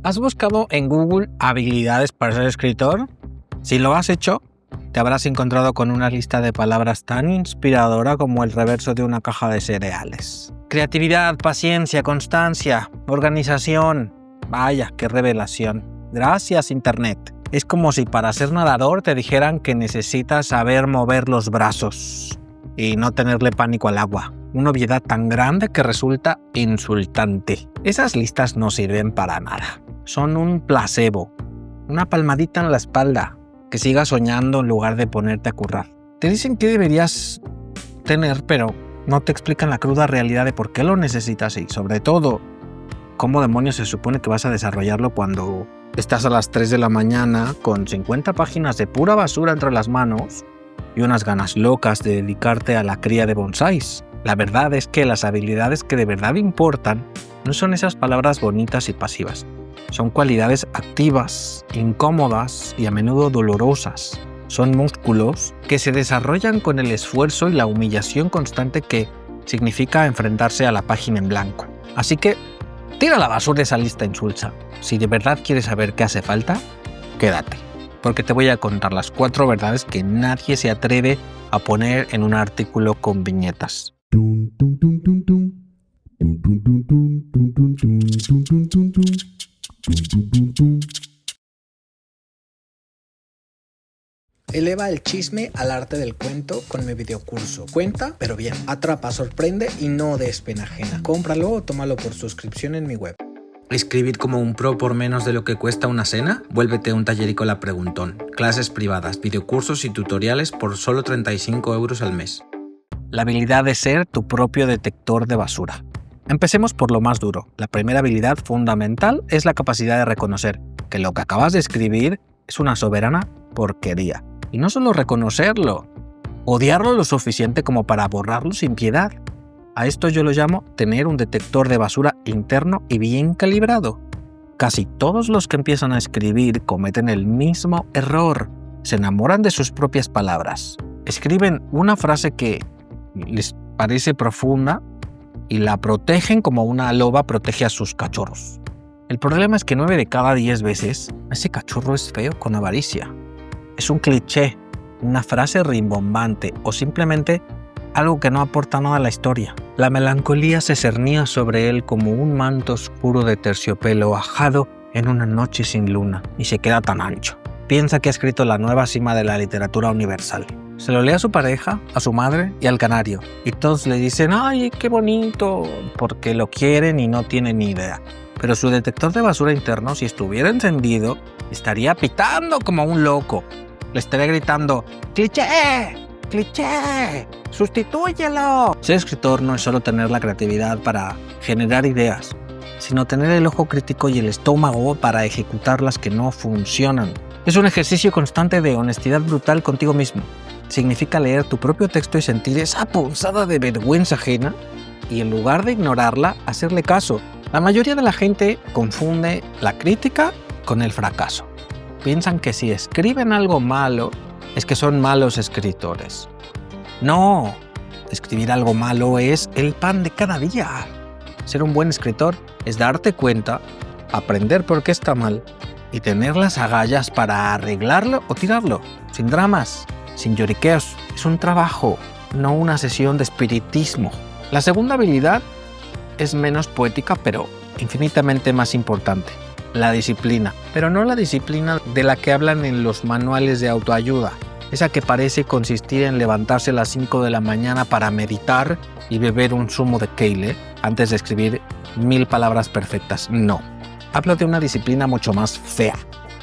¿Has buscado en Google habilidades para ser escritor? Si lo has hecho, te habrás encontrado con una lista de palabras tan inspiradora como el reverso de una caja de cereales. Creatividad, paciencia, constancia, organización. Vaya, qué revelación. Gracias, Internet. Es como si para ser nadador te dijeran que necesitas saber mover los brazos y no tenerle pánico al agua. Una obviedad tan grande que resulta insultante. Esas listas no sirven para nada. Son un placebo. Una palmadita en la espalda. Que sigas soñando en lugar de ponerte a currar. Te dicen que deberías tener, pero no te explican la cruda realidad de por qué lo necesitas y, sobre todo, cómo demonios se supone que vas a desarrollarlo cuando estás a las 3 de la mañana con 50 páginas de pura basura entre las manos y unas ganas locas de dedicarte a la cría de bonsáis. La verdad es que las habilidades que de verdad importan no son esas palabras bonitas y pasivas. Son cualidades activas, incómodas y a menudo dolorosas. Son músculos que se desarrollan con el esfuerzo y la humillación constante que significa enfrentarse a la página en blanco. Así que tira a la basura esa lista insulsa. Si de verdad quieres saber qué hace falta, quédate, porque te voy a contar las 4 verdades que nadie se atreve a poner en un artículo con viñetas. Eleva el chisme al arte del cuento con mi videocurso. Cuenta, pero bien. Atrapa, sorprende y no des pena ajena. Cómpralo o tómalo por suscripción en mi web. ¿Escribir como un pro por menos de lo que cuesta una cena? Vuélvete un tallerícola preguntón. Clases privadas, videocursos y tutoriales por solo 35 € al mes. La habilidad de ser tu propio detector de basura. Empecemos por lo más duro. La primera habilidad fundamental es la capacidad de reconocer que lo que acabas de escribir es una soberana porquería. Y no solo reconocerlo, odiarlo lo suficiente como para borrarlo sin piedad. A esto yo lo llamo tener un detector de basura interno y bien calibrado. Casi todos los que empiezan a escribir cometen el mismo error. Se enamoran de sus propias palabras. Escriben una frase que les parece profunda y la protegen como una loba protege a sus cachorros. El problema es que 9 de cada 10 veces ese cachorro es feo con avaricia. Es un cliché, una frase rimbombante o simplemente algo que no aporta nada a la historia. La melancolía se cernía sobre él como un manto oscuro de terciopelo ajado en una noche sin luna y se queda tan ancho. Piensa que ha escrito la nueva cima de la literatura universal. Se lo lee a su pareja, a su madre y al canario. Y todos le dicen, ¡ay, qué bonito!, porque lo quieren y no tienen ni idea. Pero su detector de basura interno, si estuviera encendido, estaría pitando como un loco. Le estaría gritando, ¡cliché! ¡cliché! ¡Sustitúyelo! Ser escritor no es solo tener la creatividad para generar ideas, sino tener el ojo crítico y el estómago para ejecutar las que no funcionan. Es un ejercicio constante de honestidad brutal contigo mismo. Significa leer tu propio texto y sentir esa punzada de vergüenza ajena y en lugar de ignorarla, hacerle caso. La mayoría de la gente confunde la crítica con el fracaso. Piensan que si escriben algo malo, es que son malos escritores. No, escribir algo malo es el pan de cada día. Ser un buen escritor es darte cuenta, aprender por qué está mal y tener las agallas para arreglarlo o tirarlo, sin dramas, sin lloriqueos. Es un trabajo, no una sesión de espiritismo. La segunda habilidad es menos poética, pero infinitamente más importante. La disciplina, pero no la disciplina de la que hablan en los manuales de autoayuda, esa que parece consistir en levantarse a las 5 de la mañana para meditar y beber un zumo de kale antes de escribir 1000 palabras perfectas. No, hablo de una disciplina mucho más fea.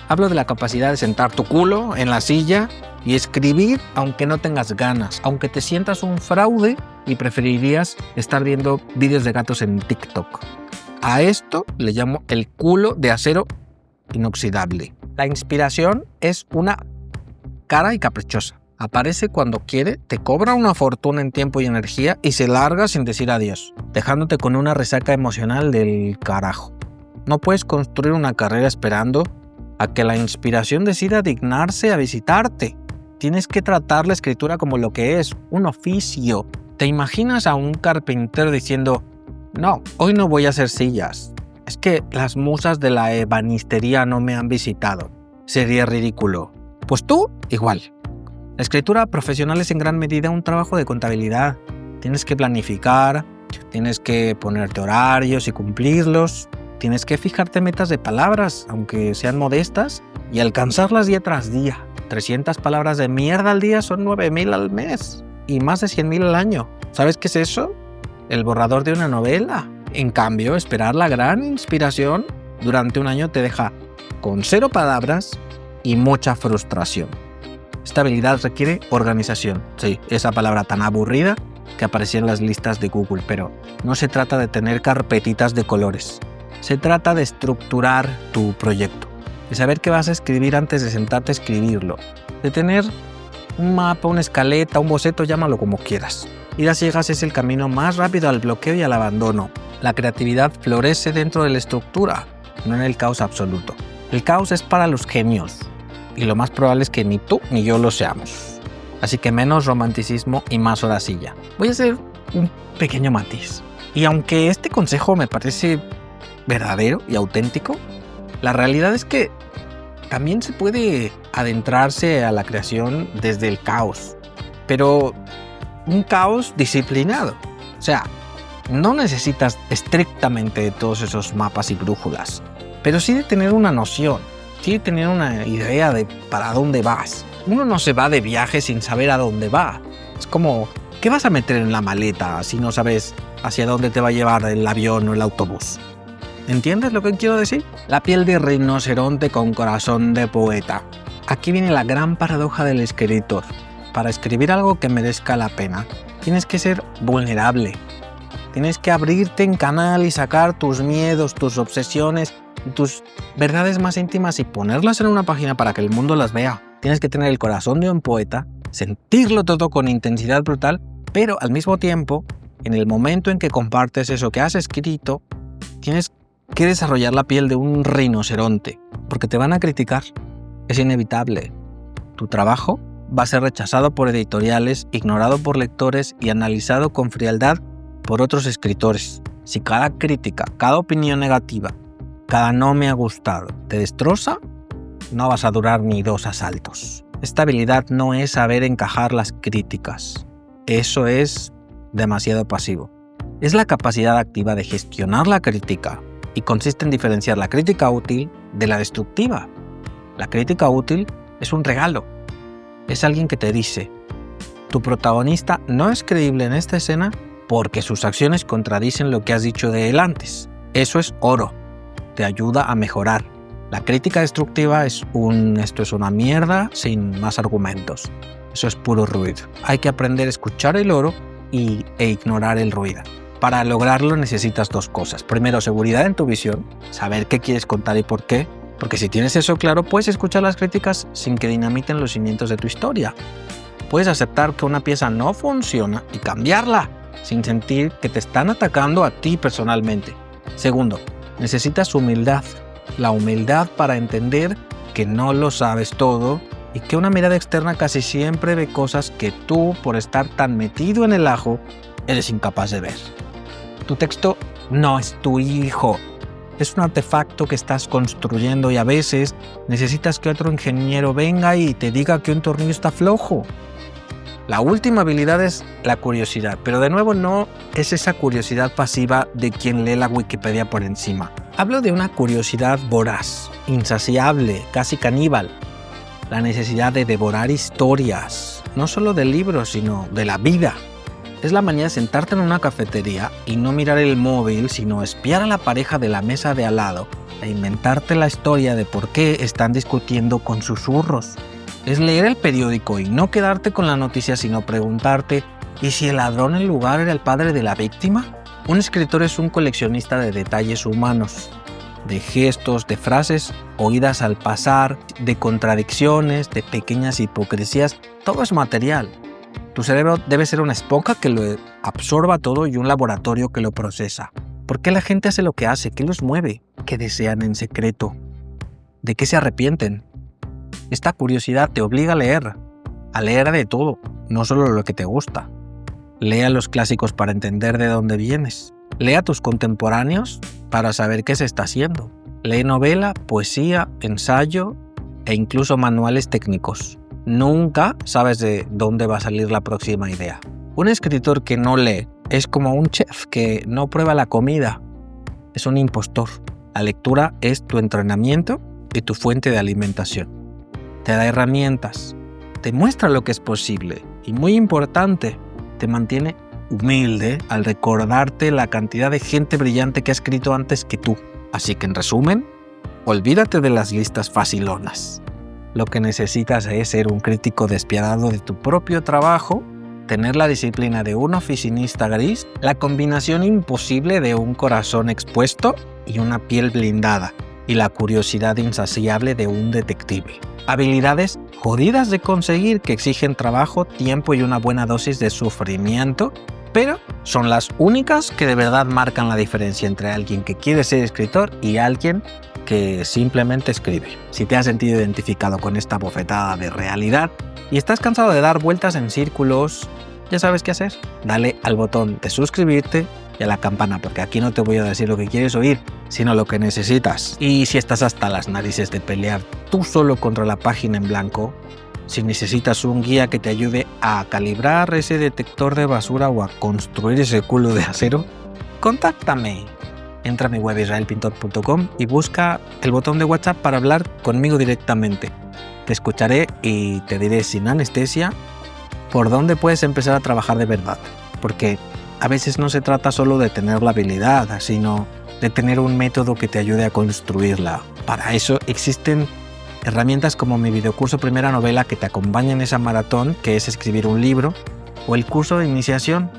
Hablo de la capacidad de sentar tu culo en la silla y escribir aunque no tengas ganas, aunque te sientas un fraude y preferirías estar viendo vídeos de gatos en TikTok. A esto le llamo el culo de acero inoxidable. La inspiración es una cara y caprichosa. Aparece cuando quiere, te cobra una fortuna en tiempo y energía y se larga sin decir adiós, dejándote con una resaca emocional del carajo. No puedes construir una carrera esperando a que la inspiración decida dignarse a visitarte. Tienes que tratar la escritura como lo que es, un oficio. ¿Te imaginas a un carpintero diciendo: no, hoy no voy a hacer sillas, Es que las musas de la ebanistería no me han visitado. Sería ridículo. Pues tú, igual. La escritura profesional es en gran medida un trabajo de contabilidad. Tienes que planificar, tienes que ponerte horarios y cumplirlos, tienes que fijarte metas de palabras, aunque sean modestas, y alcanzarlas día tras día. 300 palabras de mierda al día son 9.000 al mes y más de 100.000 al año. ¿Sabes qué es eso? El borrador de una novela. En cambio, esperar la gran inspiración durante un año te deja con 0 palabras y mucha frustración. Esta habilidad requiere organización. Sí, esa palabra tan aburrida que aparecía en las listas de Google, pero no se trata de tener carpetitas de colores. Se trata de estructurar tu proyecto, de saber qué vas a escribir antes de sentarte a escribirlo, de tener un mapa, una escaleta, un boceto, llámalo como quieras. Ir a ciegas es el camino más rápido al bloqueo y al abandono. La creatividad florece dentro de la estructura, no en el caos absoluto. El caos es para los genios, y lo más probable es que ni tú ni yo lo seamos. Así que menos romanticismo y más horacilla. Voy a hacer un pequeño matiz. Y aunque este consejo me parece verdadero y auténtico, la realidad es que también se puede adentrarse a la creación desde el caos, pero un caos disciplinado. O sea, no necesitas estrictamente de todos esos mapas y brújulas, pero sí de tener una noción, sí de tener una idea de para dónde vas. Uno no se va de viaje sin saber a dónde va. Es como, ¿qué vas a meter en la maleta si no sabes hacia dónde te va a llevar el avión o el autobús? ¿Entiendes lo que quiero decir? La piel de rinoceronte con corazón de poeta. Aquí viene la gran paradoja del escritor. Para escribir algo que merezca la pena, tienes que ser vulnerable. Tienes que abrirte en canal y sacar tus miedos, tus obsesiones, tus verdades más íntimas y ponerlas en una página para que el mundo las vea. Tienes que tener el corazón de un poeta, sentirlo todo con intensidad brutal, pero al mismo tiempo, en el momento en que compartes eso que has escrito, tienes que desarrollar la piel de un rinoceronte, porque te van a criticar. Es inevitable. Tu trabajo va a ser rechazado por editoriales, ignorado por lectores y analizado con frialdad por otros escritores. Si cada crítica, cada opinión negativa, cada no me ha gustado te destroza, no vas a durar ni 2 asaltos. Esta habilidad no es saber encajar las críticas. Eso es demasiado pasivo. Es la capacidad activa de gestionar la crítica y consiste en diferenciar la crítica útil de la destructiva. La crítica útil es un regalo. Es alguien que te dice, tu protagonista no es creíble en esta escena porque sus acciones contradicen lo que has dicho de él antes. Eso es oro. Te ayuda a mejorar. La crítica destructiva es esto es una mierda sin más argumentos. Eso es puro ruido. Hay que aprender a escuchar el oro e ignorar el ruido. Para lograrlo necesitas 2 cosas. Primero, seguridad en tu visión, saber qué quieres contar y por qué. Porque si tienes eso claro, puedes escuchar las críticas sin que dinamiten los cimientos de tu historia. Puedes aceptar que una pieza no funciona y cambiarla, sin sentir que te están atacando a ti personalmente. Segundo, necesitas humildad. La humildad para entender que no lo sabes todo y que una mirada externa casi siempre ve cosas que tú, por estar tan metido en el ajo, eres incapaz de ver. Tu texto no es tu hijo. Es un artefacto que estás construyendo y a veces necesitas que otro ingeniero venga y te diga que un tornillo está flojo. La última habilidad es la curiosidad, pero de nuevo no es esa curiosidad pasiva de quien lee la Wikipedia por encima. Hablo de una curiosidad voraz, insaciable, casi caníbal. La necesidad de devorar historias, no solo de libros, sino de la vida. Es la manía de sentarte en una cafetería y no mirar el móvil, sino espiar a la pareja de la mesa de al lado e inventarte la historia de por qué están discutiendo con susurros. Es leer el periódico y no quedarte con la noticia, sino preguntarte, ¿y si el ladrón en lugar era el padre de la víctima? Un escritor es un coleccionista de detalles humanos, de gestos, de frases oídas al pasar, de contradicciones, de pequeñas hipocresías. Todo es material. Tu cerebro debe ser una esponja que lo absorba todo y un laboratorio que lo procesa. ¿Por qué la gente hace lo que hace? ¿Qué los mueve? ¿Qué desean en secreto? ¿De qué se arrepienten? Esta curiosidad te obliga a leer de todo, no solo lo que te gusta. Lea los clásicos para entender de dónde vienes. Lee a tus contemporáneos para saber qué se está haciendo. Lee novela, poesía, ensayo e incluso manuales técnicos. Nunca sabes de dónde va a salir la próxima idea. Un escritor que no lee es como un chef que no prueba la comida. Es un impostor. La lectura es tu entrenamiento y tu fuente de alimentación. Te da herramientas, te muestra lo que es posible y, muy importante, te mantiene humilde al recordarte la cantidad de gente brillante que ha escrito antes que tú. Así que, en resumen, olvídate de las listas facilonas. Lo que necesitas es ser un crítico despiadado de tu propio trabajo, tener la disciplina de un oficinista gris, la combinación imposible de un corazón expuesto y una piel blindada, y la curiosidad insaciable de un detective. Habilidades jodidas de conseguir que exigen trabajo, tiempo y una buena dosis de sufrimiento, pero son las únicas que de verdad marcan la diferencia entre alguien que quiere ser escritor y alguien que simplemente escribe. Si te has sentido identificado con esta bofetada de realidad y estás cansado de dar vueltas en círculos, ya sabes qué hacer. Dale al botón de suscribirte y a la campana, porque aquí no te voy a decir lo que quieres oír, sino lo que necesitas. Y si estás hasta las narices de pelear tú solo contra la página en blanco, si necesitas un guía que te ayude a calibrar ese detector de basura o a construir ese culo de acero, contáctame. Entra a mi web israelpintor.com y busca el botón de WhatsApp para hablar conmigo directamente. Te escucharé y te diré sin anestesia por dónde puedes empezar a trabajar de verdad. Porque a veces no se trata solo de tener la habilidad, sino de tener un método que te ayude a construirla. Para eso existen herramientas como mi videocurso Primera Novela que te acompaña en esa maratón que es escribir un libro, o el curso de iniciación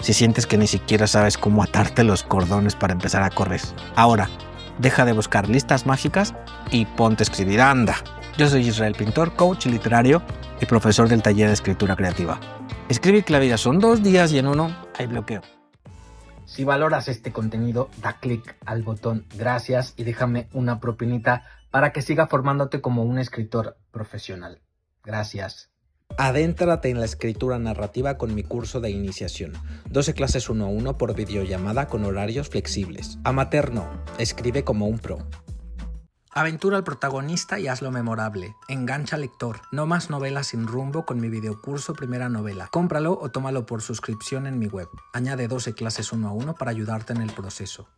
si sientes que ni siquiera sabes cómo atarte los cordones para empezar a correr. Ahora, deja de buscar listas mágicas y ponte a escribir, anda. Yo soy Israel Pintor, coach literario y profesor del taller de escritura creativa. Escribir que la vida son 2 días y en uno hay bloqueo. Si valoras este contenido, da clic al botón gracias y déjame una propinita para que siga formándote como un escritor profesional. Gracias. Adéntrate en la escritura narrativa con mi curso de iniciación. 12 clases 1 a 1 por videollamada con horarios flexibles. Amateur no, escribe como un pro. Aventura al protagonista y hazlo memorable. Engancha al lector. No más novelas sin rumbo con mi videocurso Primera Novela. Cómpralo o tómalo por suscripción en mi web. Añade 12 clases 1 a 1 para ayudarte en el proceso.